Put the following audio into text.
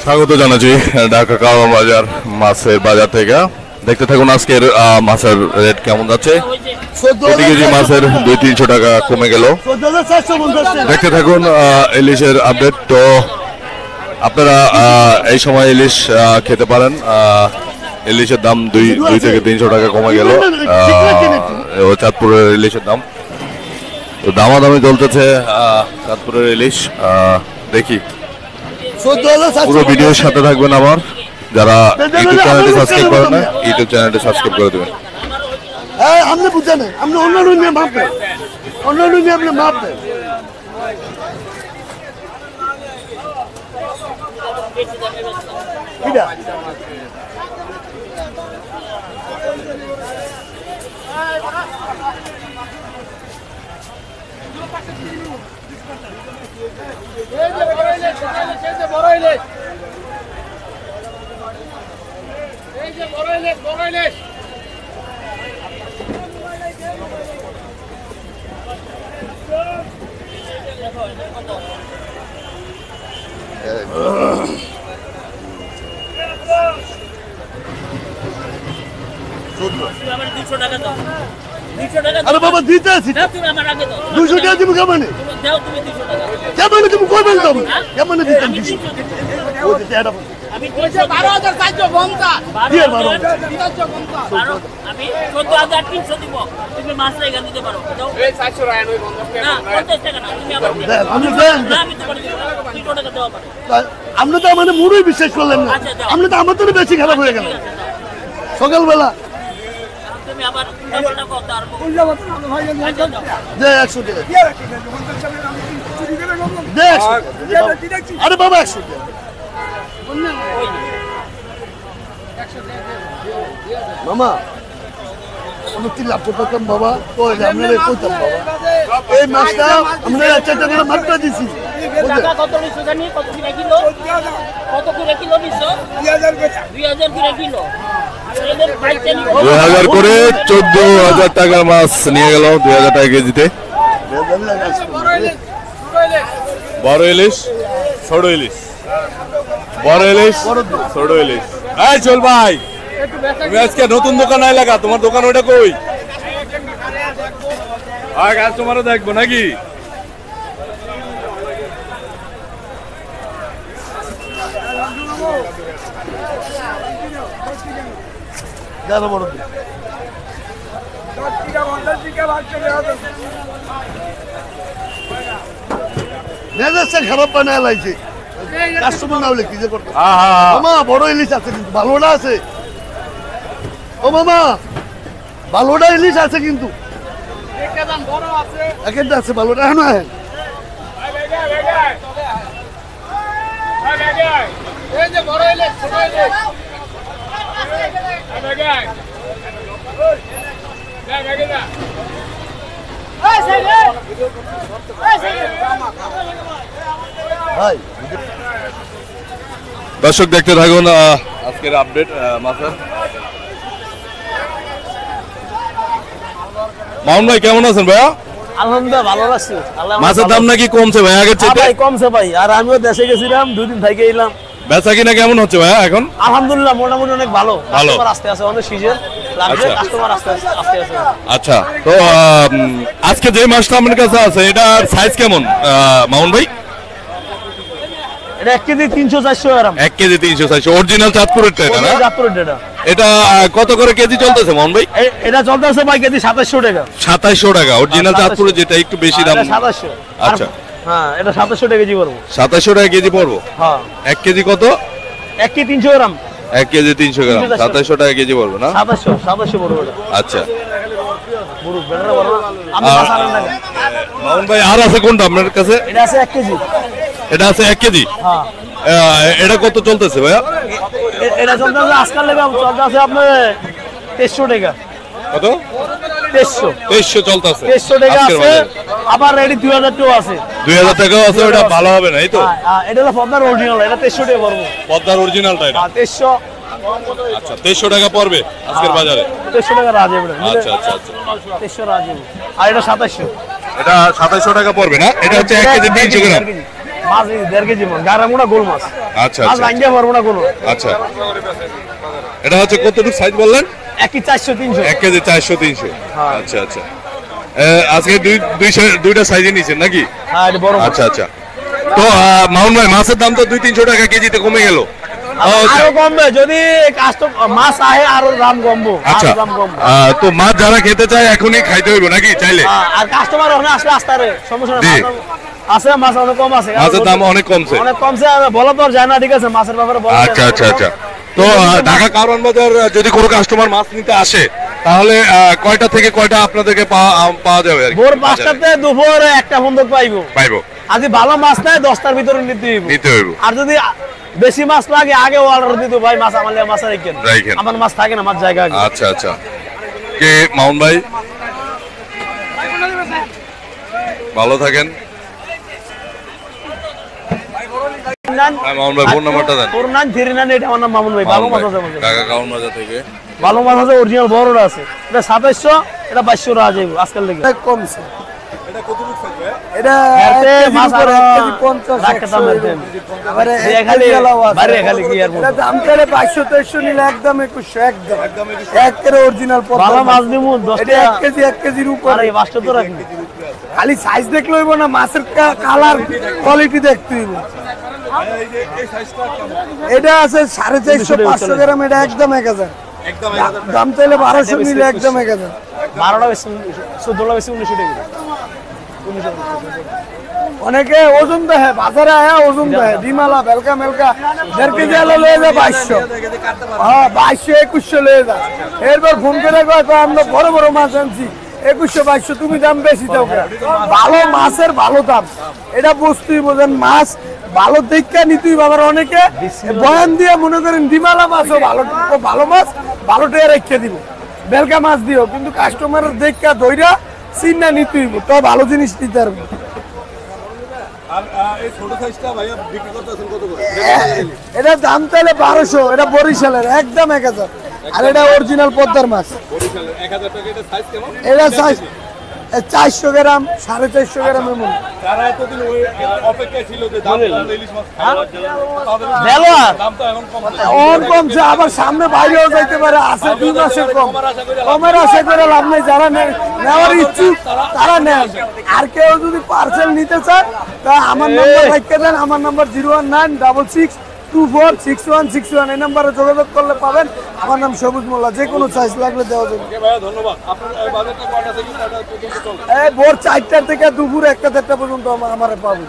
স্বাগত জানাচ্ছি ঢাকা কাওয়া বাজার মাছের বাজার থেকে। দেখতে থাকুন আজকের মাছের রেট কেমন যাচ্ছে। প্রতি কেজি মাছের 200-300 টাকা কমে গেল। দেখতে থাকুন ইলিশের আপডেট। তো আপনারা এই সময় ইলিশ খেতে পারেন। ইলিশের দাম 2 থেকে 300 টাকা কমে গেল চাঁদপুরের ইলিশের দাম। তো দামাদামি চলতেছে চাঁদপুরের ইলিশ। দেখি পুরো ভিডিওর সাথে থাকবেন। আমার যারা ইউটিউব চ্যানেলটি সাবস্ক্রাইব করেন না, ইউটিউব চ্যানেলটি সাবস্ক্রাইব করে দেবেন। আপনি বুঝছেন আপনি অন্য নিয়ে মাপবেন, অন্য নিয়ে আপনি মাপবেন। আরে বাবা দিতে আছি 200 টাকা দিব কেমন কেমন তুমি কইবেন তো কেমন দিতেন আমি 12,450 দিয়ে 12 আমি 14,300 দিব। তুমি মাছ রেখে দিতে পারো। এই 400 টাকা নয় 50 টাকা না 50 টাকা না তুমি আবার আমি দেন আমি তো পারি 300 টাকা দেওয়া পারে। আপনি তো মানে মুড়ই বিশ্বাস করলেন না। আপনি তো আমার তো বেশি খারাপ হয়ে গেল সকালবেলা। তুমি আবার উল্টা কথা আর দে 100 টাকা দে 100। আরে বাবা 100 টাকা মামা আমি কি লাভ করতাম বাবা? কই আপনারে কইতাম বাবা এই মাছটা আমরা 1 টাকা করে মাত্রা দিছি। টাকা কত নিছো জানি? কত করে কিলো? কত করে কিলো নিছো? 2000 করে কিলো। 2000 করে 14,000 টাকার মাছ নিয়ে গেল 2000 টাকা কেজিতে। বড় ইলিশ ছোট ইলিশ, বড় ইলিশ ছোট ইলিশ। এই চল ভাই, তুমি আজকে নতুন দোকান লাগা, তোমার দোকান ওইটা কই? আর কাস্টমারও দেখবো নাকি? খারাপ বানায় লাইছে কাস্টমার না হলে কি যে করতে। মামা বড় ইলিশ আছে কিন্তু ভালোটা আছে। ও মামা ভালোটা ইলিশ আছে কিন্তু একটা আছে ভালোটা এখন দর্শক দেখতে থাকুন আজকের আপডেট মাছের। মামুন ভাই কেমন আছেন ভাইয়া? আলহামদুলিল্লাহ ভালো আছি। মাছের দাম নাকি কমছে ভাই আগের চেয়ে? ভাই কমছে ভাই, আর আমিও দেশে গেছিলাম 2 দিন থেকে এলাম। বেচা কিনা কেমন হচ্ছে ভাইয়া এখন? আলহামদুলিল্লাহ মোটামুটি অনেক ভালো। কাস্টমার আসতে আছে, অনেক সিজন লাগবে, কাস্টমার আসতে আছে। আচ্ছা, তো আজকে যে মাছটা আমার কাছে আছে এটার সাইজ কেমন মামুন ভাই? এটা 1 কেজি 300-400 গ্রাম। 1 কেজি 300-400 অরিজিনাল চাঁদপুরের এটা না? চাঁদপুরের এটা। এটা কত করে কেজি চলতেছে মামুন ভাই? এটা চলতেছে ভাই কেজি 2700 টাকা। 2700 টাকা অরিজিনাল চাঁদপুরের, যেটা একটু বেশি দাম। 2700। আচ্ছা হ্যাঁ, এটা 2700 টাকা কেজি পড়বে। 2700 টাকা কেজি পড়বো? হ্যাঁ। 1 কেজি কত? 1 কেজি 300 গ্রাম। 1 কেজি 300 গ্রাম 2700 টাকা কেজি পড়বে না? 2700 পড়বে এটা। আচ্ছা বড় বেড়া বড় আমি বাসারেন না। মামুন ভাই আর আছে কোনটা আপনার কাছে? এটা আছে 1 কেজি। এটা আছে 1 কেজি? হ্যাঁ। এটা কত চলতেছে ভাইয়া? এটা চলতেছে আজকাল লেগে চলতেছে আপনার 2300 টাকা। কত? 2300 চলতেছে। 2300 টাকা আছে। আবার রেডি 2000 টাকা আছে। 2000 টাকাও আছে, ওটা ভালো হবে না এই তো? হ্যাঁ, এটা হলো পদ্মার অরিজিনাল, এটা 2300 টাকা পড়বে। পদ্মার অরিজিনালটা এটা? হ্যাঁ 2300। আচ্ছা 2300 টাকা পড়বে আজকের বাজারে? 2300 টাকা রাজে বলে। আচ্ছা আচ্ছা আচ্ছা 2300 রাজে। আর এটা 2700। এটা 2700 টাকা পড়বে না? এটা হচ্ছে 1 কেজি 300 গ্রাম। মাছ 1.5 কেজি মন গারামুনা গোল মাছ। আচ্ছা মাছ আচ্ছা লাঙ্গিয়া পারবো না কোনো। আচ্ছা, এটা হচ্ছে কতটুকু সাইজ বললেন? 1 কেজি 400 300। 1 কেজি 400 300। আচ্ছা আচ্ছা, আজকে দুইটা সাইজে নিয়েছেন নাকি? হ্যাঁ এটা বড় মাছ। আচ্ছা আচ্ছা, তো মাউন্ট ভাই মাছের দাম তো 200-300 টাকা কেজিতে কমে গেল। আরো কমবে যদি মাছ আহে আরো দাম কমবো। আচ্ছা, দাম কমবো। তো মাছ যারা খেতে চায় এখনই খাইতে হইব নাকি চাইলে? আর কাস্টমার ওখানে আসলে আসতারে সমস্যা জি। নেই। আছে মাছ অনেক কম আছে। মাছের দাম অনেক কমছে। অনেক কমছে বলা তো আর যায় না, ঠিক আছে মাছের ব্যাপারে বলা যায় আচ্ছা না। আচ্ছা আচ্ছা, তো ঢাকা কারওয়ান বাজার যদি কোনো কাস্টমার মাছ নিতে আসে তাহলে কয়টা থেকে কয়টা আপনাদেরকে পাওয়া যাবে আর কি? ভোর 5টাতে দুপুর 1টা বন্ধ পাইবো। পাইবো, আজ ভালো মাছ নাই 10টার ভিতরে নিতে হইব। আর যদি বেশি মাছ লাগে আগে অর্ডার দিত ভাই মাছ আমাদের মাছ রাখেন। আমার মাছ থাকে না, মাছ জায়গা আগে। আচ্ছা আচ্ছা, কে মাউন্ট ভাই ভালো থাকেন। মামুন ভাই ফোন নাম্বারটা দেন। 4939 এটা আমার নাম মামুন ভাই। ভালো মাছ আছে আমাদের। ঢাকা কারওয়ান বাজার থেকে ভালো মাছ আছে, অরিজিনাল বড়টা আছে। এটা 2700, এটা 2200 টাকা যাইব আজকাল লেগে। কমছে এটা কতটুকু থাকবে? এটা এতে মাছ আর 1 কেজি 50 রাখতে দাম দেন। এবারে খালি বাইরে খালি কি আর এটা দাম করে 2200-2300 নিলে একদম 2100 একদম একেবারে অরিজিনাল ভালো মাছ দিমু 10 এটা টাকা। 1 কেজির উপর। আরে 500 তো রাখবি। খালি সাইজ দেখলে হইব না, মাছের কালার কোয়ালিটি দেখতে হইব। এটা আছে 450-500 গ্রাম, এটা একদম 1000। দাম চাইলে 1200 নিলে একদম 1000। 12টা বেশি 14টা বেশি 1900 টাকা। অনেকে ওজন দেয় বাজারে আয়া ওজন দেয় ডিমালা বেলকা মেলকা 1.5 কেজি আলো লয়ে যায় 2200। হ্যাঁ 2200-2100 লয়ে যায়। এরপর ফোন করে কয় আমরা বড় বড় মাছ আনছি 2100-2200, তুমি দাম বেশি দাও কেন? ভালো মাছের ভালো দাম, এটা বুঝতেই বোঝেন। মাছ ভালো দেখা নিতেই বাবার অনেকে বয়ান দিয়ে মনে করেন ডিমালা মাছও ভালো, ভালো মাছ ভালোটাই রেখে দিব, বেলকা মাছ দিও, কিন্তু কাস্টমারের দেখা ধইরা চিন্না নিতেই তো ভালো জিনিস নিতে পারবো। এটা দাম তাহলে 1200, এটা বরিশালের একদম 1000। আর এটা অরিজিনাল পদ্মার মাছ। এটা সাইজ 400 গ্রাম 450 গ্রামের মতো। কমছে, আবার সামনে বাইরেও যাইতে পারে, আছে 2 মাসের কম। কমের আশা করে লাভ নেই, যারা নেওয়ার ইচ্ছুক তারা নেন। আর কেউ যদি পার্সেল নিতে চায় তা আমার নাম্বার লিখে দেন। আমার নাম্বার 01966246161। এই নাম্বারে যোগাযোগ করলে পাবেন। আমার নাম সবুজ মোল্লা, যে কোনো সাইজ লাগলে দেওয়া যাবে। ভোর 4টা থেকে দুপুর 1টা 1টা পর্যন্ত আমার পাবেন।